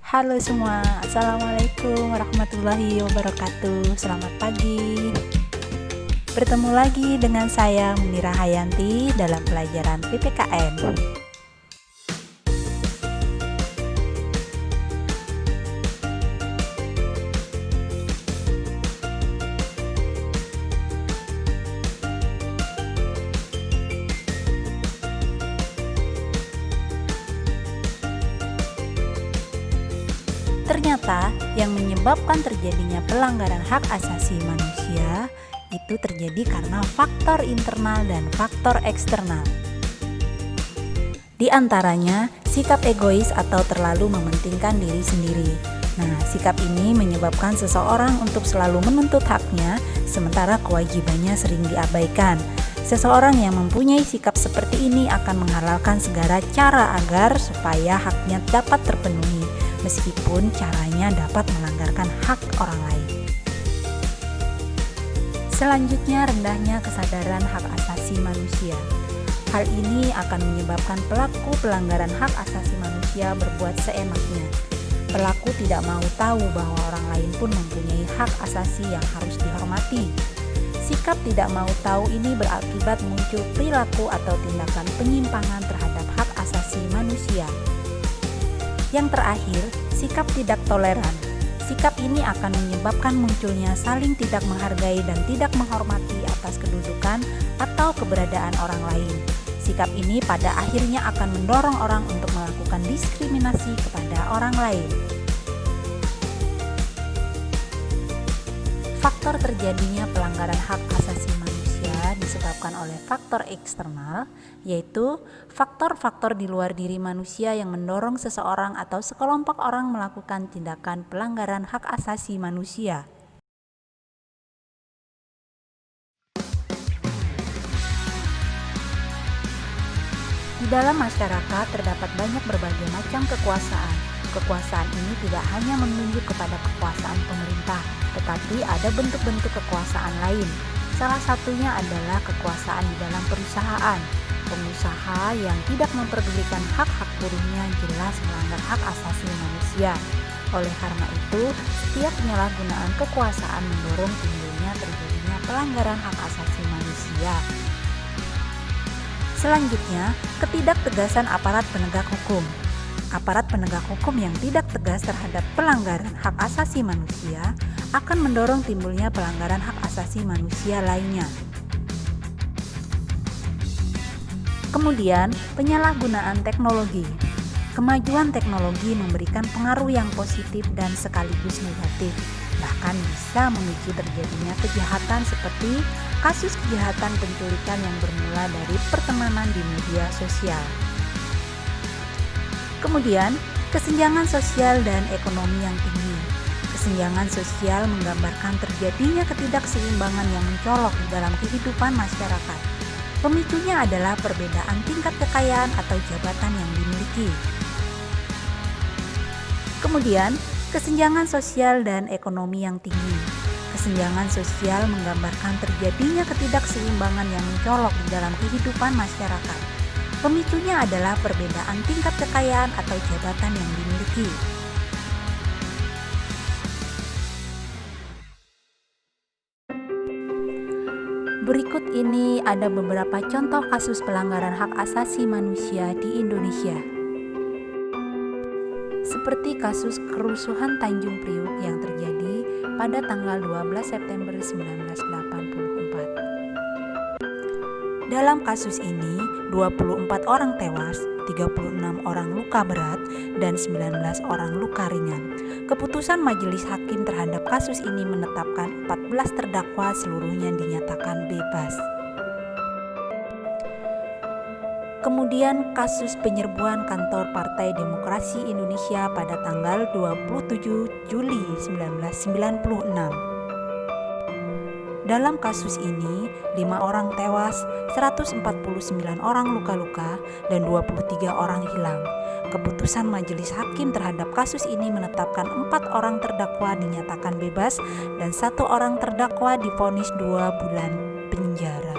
Halo semua, Assalamualaikum warahmatullahi wabarakatuh. Selamat pagi. Bertemu lagi dengan saya Munira Hayanti dalam pelajaran PPKN. Ternyata yang menyebabkan terjadinya pelanggaran hak asasi manusia itu terjadi karena faktor internal dan faktor eksternal. Di antaranya, sikap egois atau terlalu mementingkan diri sendiri. Nah, sikap ini menyebabkan seseorang untuk selalu menuntut haknya, sementara kewajibannya sering diabaikan. Seseorang yang mempunyai sikap seperti ini akan menghalalkan segala cara agar supaya haknya dapat terpenuhi, meskipun caranya dapat melanggarkan hak orang lain. Selanjutnya, rendahnya kesadaran hak asasi manusia. Hal ini akan menyebabkan pelaku pelanggaran hak asasi manusia berbuat seenaknya. Pelaku tidak mau tahu bahwa orang lain pun mempunyai hak asasi yang harus dihormati. Sikap tidak mau tahu ini berakibat muncul perilaku atau tindakan penyimpangan terhadap hak asasi manusia. Yang terakhir, sikap tidak toleran. Sikap ini akan menyebabkan munculnya saling tidak menghargai dan tidak menghormati atas kedudukan atau keberadaan orang lain. Sikap ini pada akhirnya akan mendorong orang untuk melakukan diskriminasi kepada orang lain. Faktor terjadinya pelanggaran hak asasi manusia disebabkan oleh faktor eksternal, yaitu faktor-faktor di luar diri manusia yang mendorong seseorang atau sekelompok orang melakukan tindakan pelanggaran hak asasi manusia. Di dalam masyarakat terdapat banyak berbagai macam kekuasaan. Kekuasaan ini tidak hanya menunjuk kepada kekuasaan pemerintah, tetapi ada bentuk-bentuk kekuasaan lain. Salah satunya adalah kekuasaan di dalam perusahaan. Pengusaha yang tidak memperdulikan hak-hak buruhnya jelas melanggar hak asasi manusia. Oleh karena itu, setiap penyalahgunaan kekuasaan mendorong timbulnya terjadinya pelanggaran hak asasi manusia. Selanjutnya, ketidaktegasan aparat penegak hukum. Aparat penegak hukum yang tidak tegas terhadap pelanggaran hak asasi manusia akan mendorong timbulnya pelanggaran hak asasi manusia lainnya. Kemudian, penyalahgunaan teknologi. Kemajuan teknologi memberikan pengaruh yang positif dan sekaligus negatif, bahkan bisa memicu terjadinya kejahatan seperti kasus kejahatan penculikan yang bermula dari pertemanan di media sosial. Kemudian, kesenjangan sosial dan ekonomi yang tinggi. Kesenjangan sosial menggambarkan terjadinya ketidakseimbangan yang mencolok di dalam kehidupan masyarakat. Pemicunya adalah perbedaan tingkat kekayaan atau jabatan yang dimiliki. Kemudian, kesenjangan sosial dan ekonomi yang tinggi. Kesenjangan sosial menggambarkan terjadinya ketidakseimbangan yang mencolok di dalam kehidupan masyarakat. Pemicunya adalah perbedaan tingkat kekayaan atau jabatan yang dimiliki. Berikut ini ada beberapa contoh kasus pelanggaran hak asasi manusia di Indonesia. Seperti kasus kerusuhan Tanjung Priuk yang terjadi pada tanggal 12 September 1984. Dalam kasus ini, 24 orang tewas, 36 orang luka berat, dan 19 orang luka ringan. Keputusan majelis hakim terhadap kasus ini menetapkan 14 terdakwa seluruhnya dinyatakan bebas. Kemudian kasus penyerbuan kantor Partai Demokrasi Indonesia pada tanggal 27 Juli 1996. Dalam kasus ini, 5 orang tewas, 149 orang luka-luka, dan 23 orang hilang. Keputusan majelis hakim terhadap kasus ini menetapkan 4 orang terdakwa dinyatakan bebas dan 1 orang terdakwa divonis 2 bulan penjara.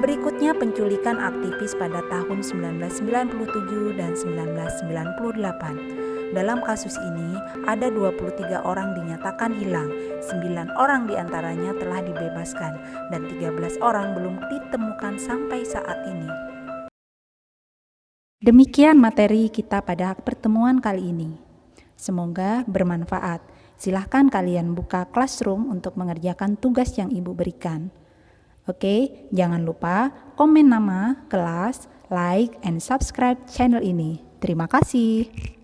Berikutnya penculikan aktivis pada tahun 1997 dan 1998. Dalam kasus ini, ada 23 orang dinyatakan hilang, 9 orang diantaranya telah dibebaskan, dan 13 orang belum ditemukan sampai saat ini. Demikian materi kita pada pertemuan kali ini. Semoga bermanfaat. Silahkan kalian buka Classroom untuk mengerjakan tugas yang Ibu berikan. Oke, jangan lupa komen nama, kelas, like, and subscribe channel ini. Terima kasih.